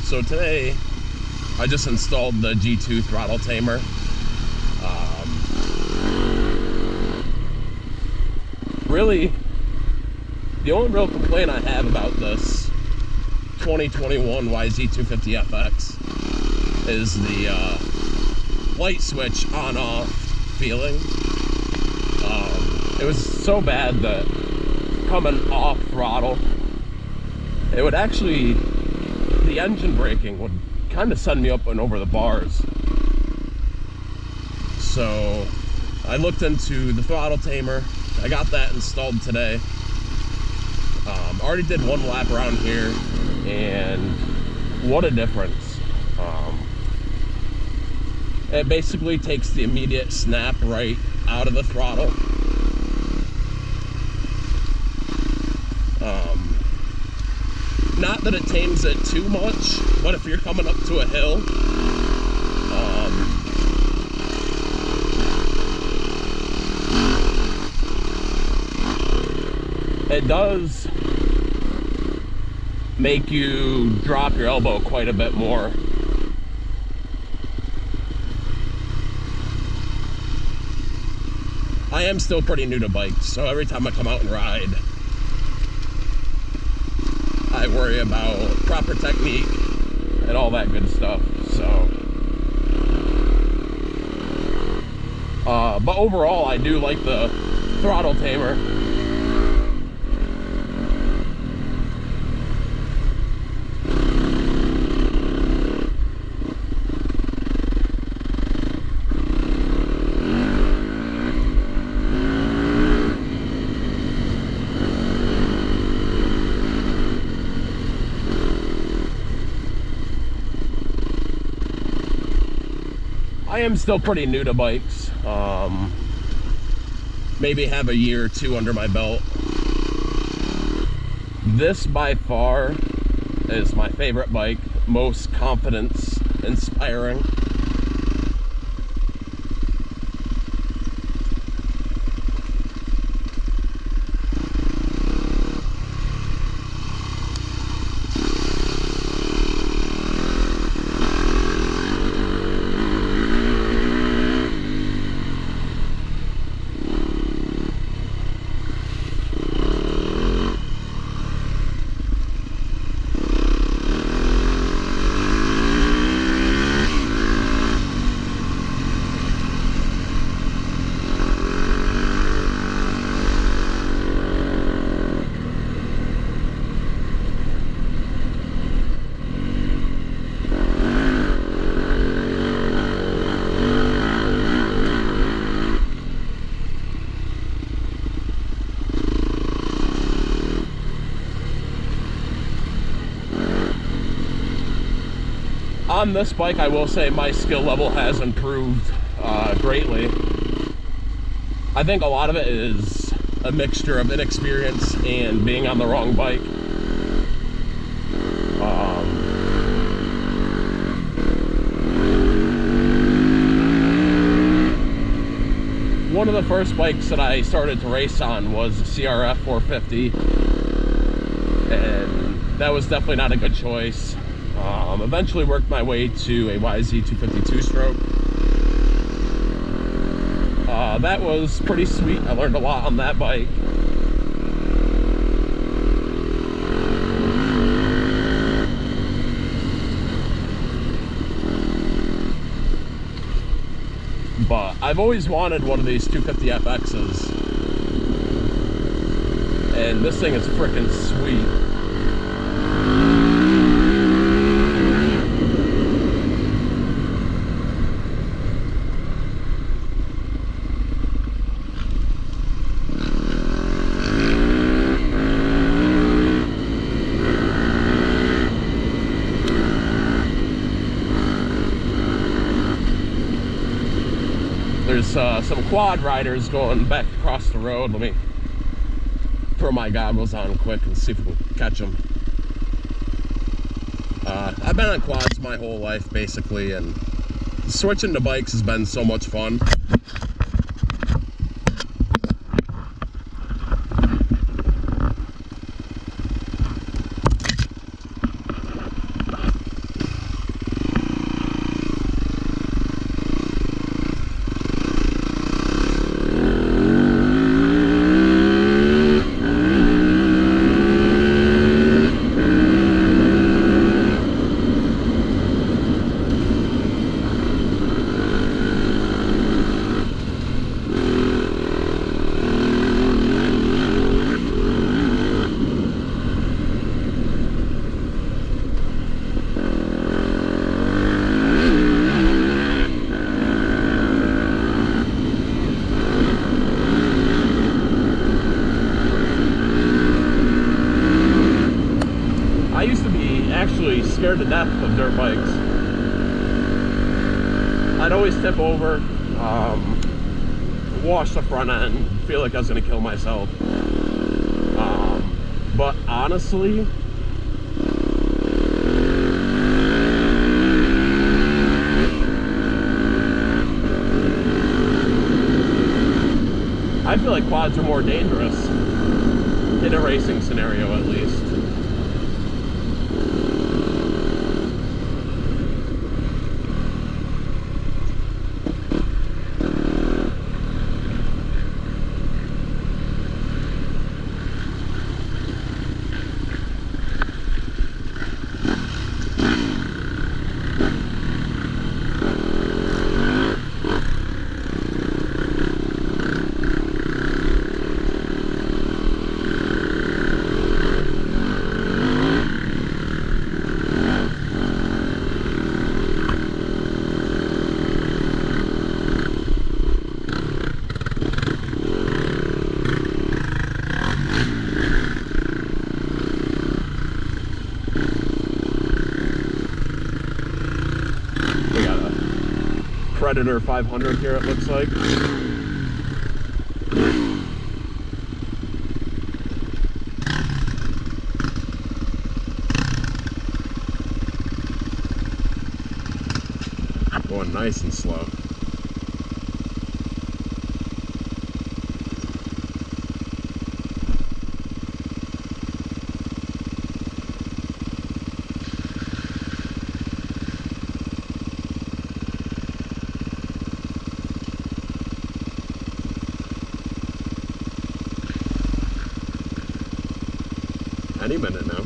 So today, I just installed the G2 throttle tamer. Really, the only real complaint I have about this 2021 Yz250fx is the light switch on-off feeling. It was so bad that coming off throttle, it would actually, the engine braking would kind of send me up and over the bars. So I looked into the throttle tamer. I got that installed today. Already did one lap around here, and what a difference. It basically takes the immediate snap right out of the throttle. Not that it tames it too much, but if you're coming up to a hill, it does make you drop your elbow quite a bit more. I am still pretty new to bikes, so every time I come out and ride, I worry about proper technique and all that good stuff. So, but overall, I do like the throttle tamer. I am still pretty new to bikes. Maybe have a year or two under my belt. This by far is my favorite bike, most confidence inspiring. On this bike, I will say my skill level has improved greatly. I think a lot of it is a mixture of inexperience and being on the wrong bike. One of the first bikes that I started to race on was a CRF 450, and that was definitely not a good choice. Eventually worked my way to a Yz250 two-stroke. That was pretty sweet. I learned a lot on that bike. But I've always wanted one of these 250fx's, and this thing is freaking sweet. There's some quad riders going back across the road. Let me throw my goggles on quick and see if we can catch them. I've been on quads my whole life, basically, and switching to bikes has been so much fun. actually scared to death of dirt bikes. I'd always tip over, wash the front end, feel like I was gonna kill myself. But honestly, I feel like quads are more dangerous in a racing scenario, at least. Predator 500 here, it looks like. Going nice and slow. Any minute now.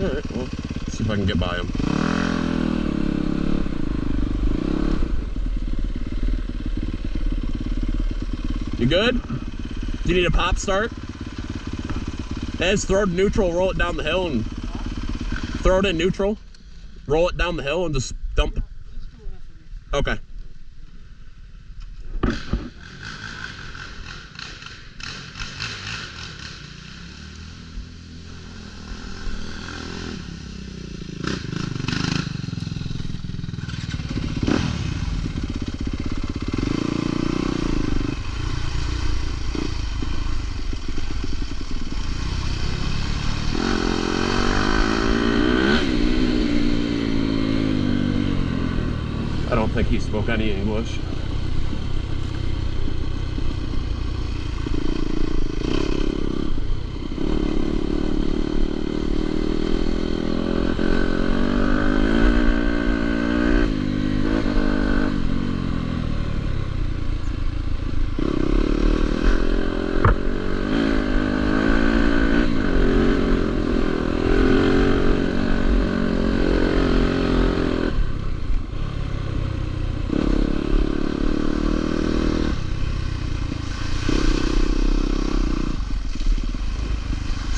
Alright, well, let's see if I can get by him. You good? Do you need a pop start? Just throw it in neutral, roll it down the hill, and throw it in neutral, roll it down the hill, and just dump it. Okay. I don't think he spoke any English.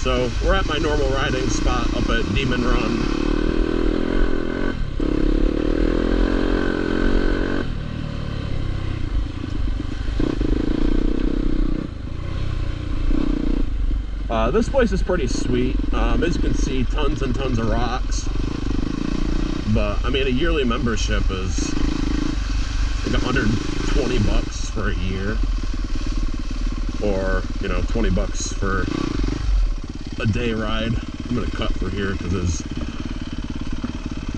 So we're at my normal riding spot up at Demon Run. This place is pretty sweet. As you can see, tons and tons of rocks. But I mean, a yearly membership is like 120 bucks for a year, or you know, 20 bucks for a day ride. I'm gonna cut through here because there's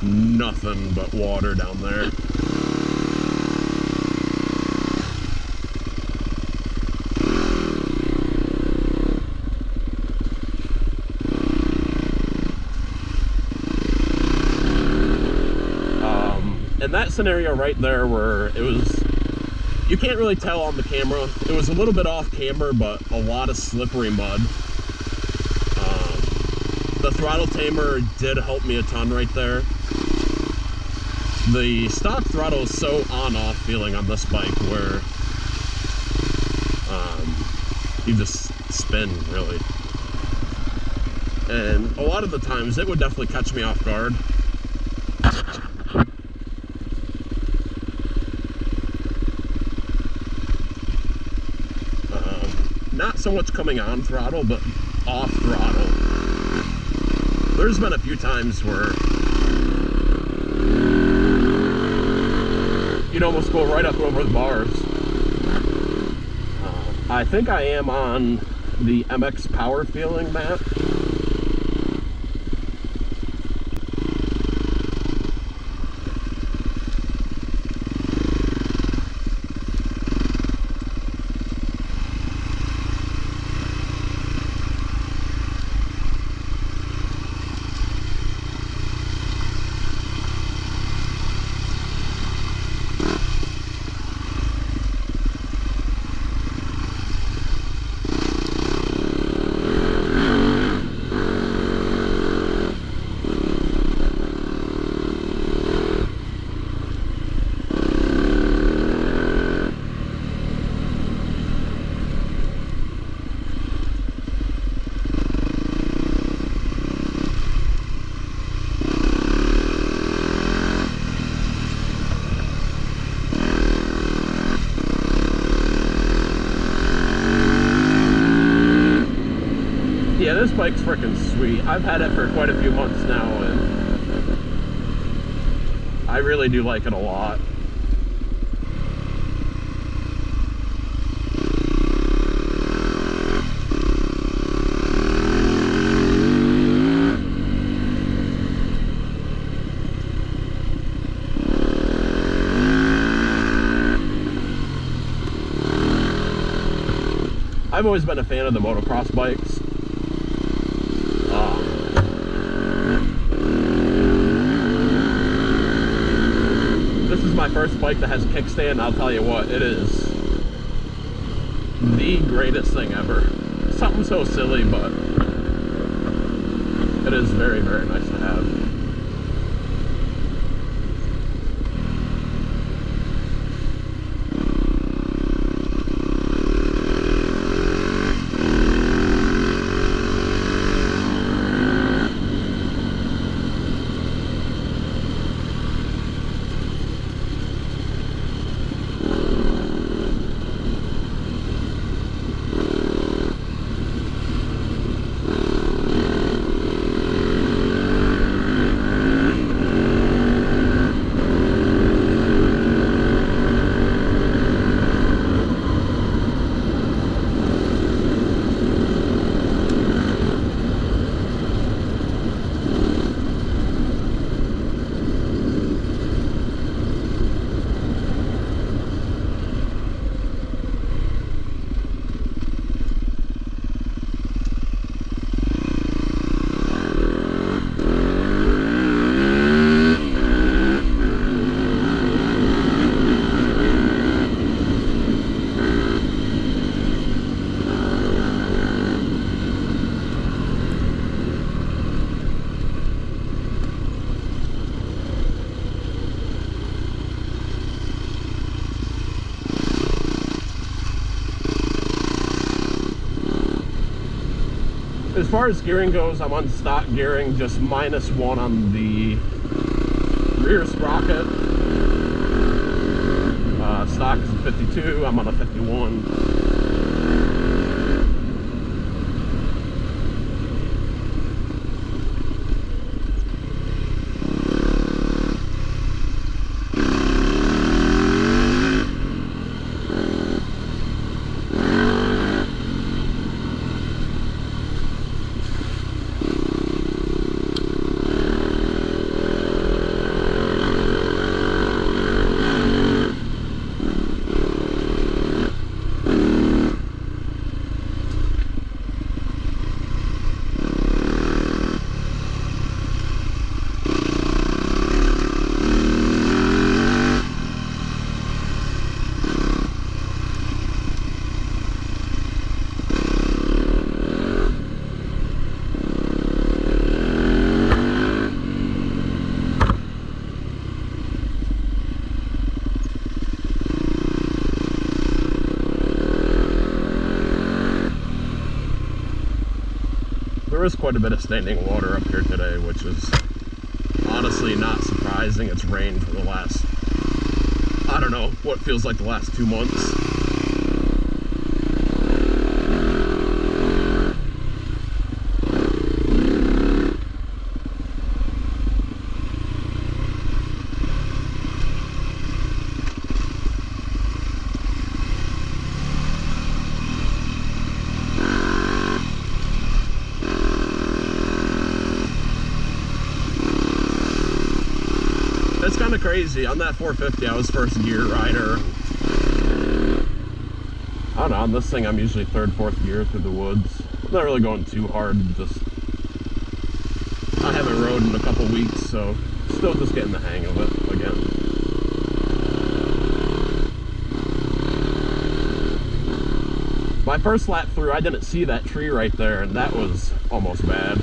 nothing but water down there. And that scenario right there where it was, you can't really tell on the camera, it was a little bit off camber, but a lot of slippery mud. The throttle tamer did help me a ton right there. The stock throttle is so on-off feeling on this bike where you just spin, really. and a lot of the times it would definitely catch me off guard. Not so much coming on throttle, but off throttle. There's been a few times where you'd almost go right up over the bars. I think I am on the MX Power Feeling map. Yeah, this bike's freaking sweet. I've had it for quite a few months now, and I really do like it a lot. I've always been a fan of the motocross bikes. This is my first bike that has a kickstand. I'll tell you what, it is the greatest thing ever. Something so silly, but it is very, very nice to have. As far as gearing goes, I'm on stock gearing, just -1 on the rear sprocket. Stock is a 52, I'm on a 51. There is quite a bit of standing water up here today, which is honestly not surprising. It's rained for the last, I don't know, what feels like the last 2 months. It's kind of crazy. On that 450, I was first gear rider. I don't know, on this thing I'm usually third, fourth gear through the woods. I'm not really going too hard, just I haven't rode in a couple weeks, so still just getting the hang of it again. My first lap through, I didn't see that tree right there, and that was almost bad.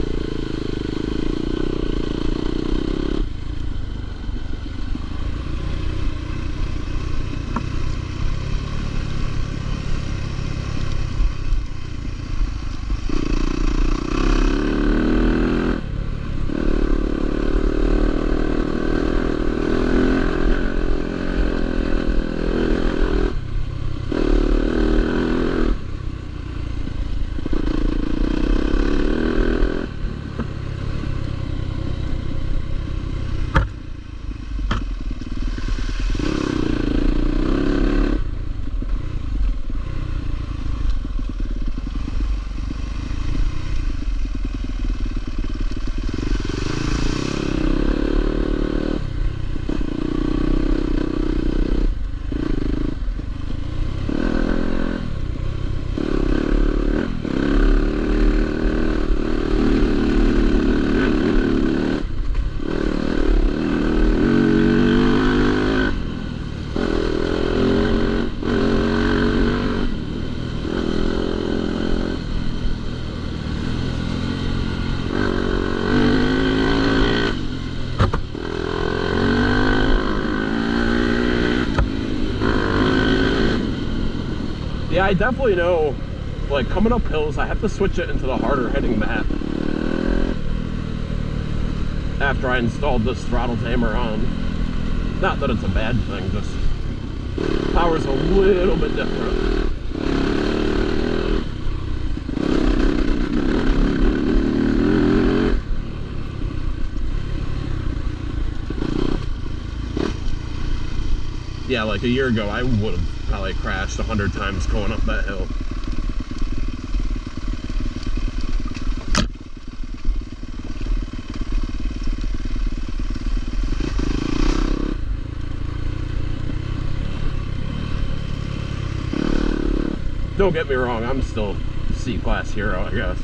Yeah, I definitely know, like, coming up hills, I have to switch it into the harder hitting map after I installed this throttle tamer on. Not that it's a bad thing, just power's a little bit different. Yeah, like a year ago, I would have probably crashed 100 times going up that hill. Don't get me wrong, I'm still C-class hero, I guess.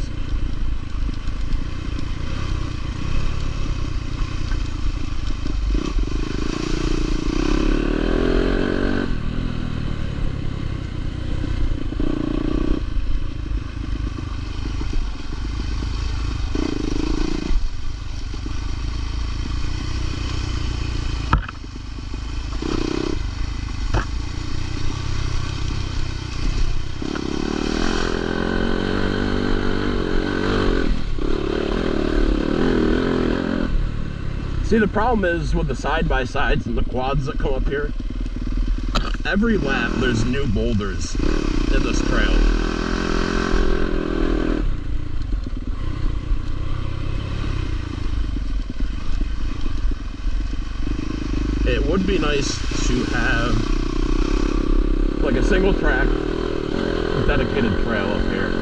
See, the problem is with the side-by-sides and the quads that come up here, every lap there's new boulders in this trail. It would be nice to have like a single track dedicated trail up here.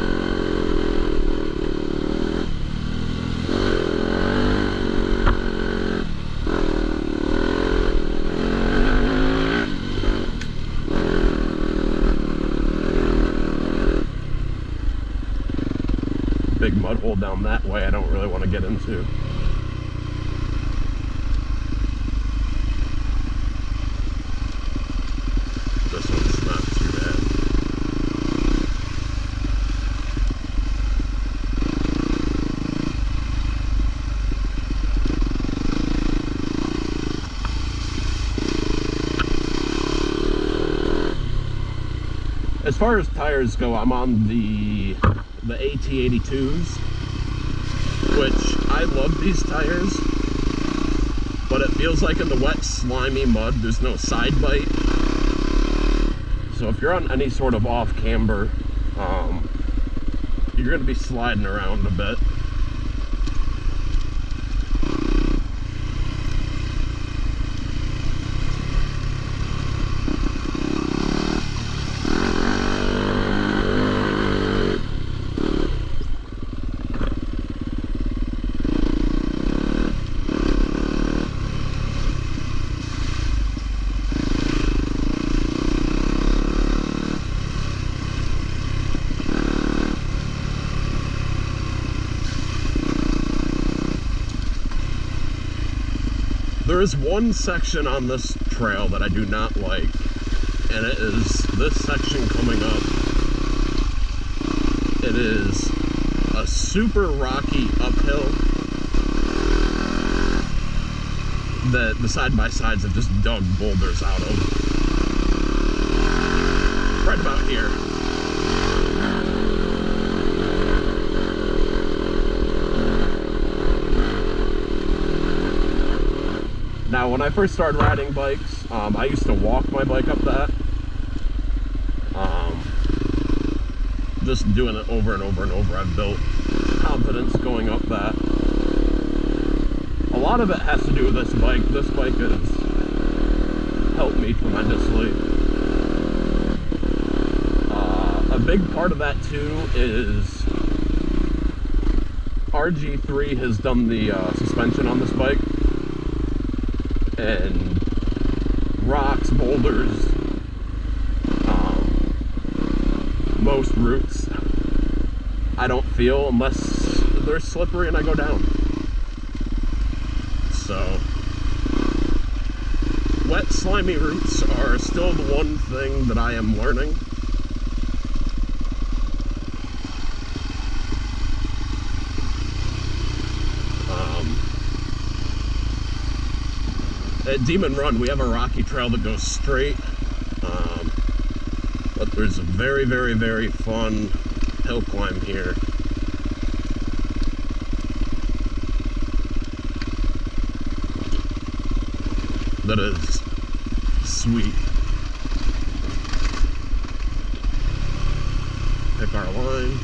Big mud hole down that way I don't really want to get into. This one's not too bad. As far as tires go, I'm on the AT82s. which I love these tires, but it feels like in the wet, slimy mud, there's no side bite. So if you're on any sort of off camber, you're going to be sliding around a bit. There is one section on this trail that I do not like, and it is this section coming up. It is a super rocky uphill that the side-by-sides have just dug boulders out of. Right about here. Now, when I first started riding bikes, I used to walk my bike up that. Just doing it over and over and over, I've built confidence going up that. A lot of it has to do with this bike. This bike has helped me tremendously. A big part of that too is RG3 has done the suspension on this bike. And rocks, boulders, most routes, I don't feel unless they're slippery and I go down. So, wet, slimy routes are still the one thing that I am learning. At Demon Run, we have a rocky trail that goes straight, but there's a very, very, very fun hill climb here. That is sweet. Pick our line.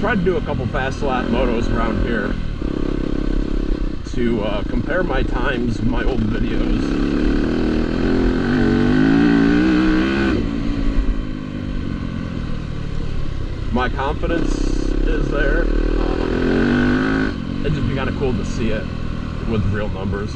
Tried to do a couple fast lap motos around here to compare my times in my old videos. My confidence is there. It'd just be kind of cool to see it with real numbers.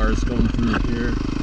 cars going through here.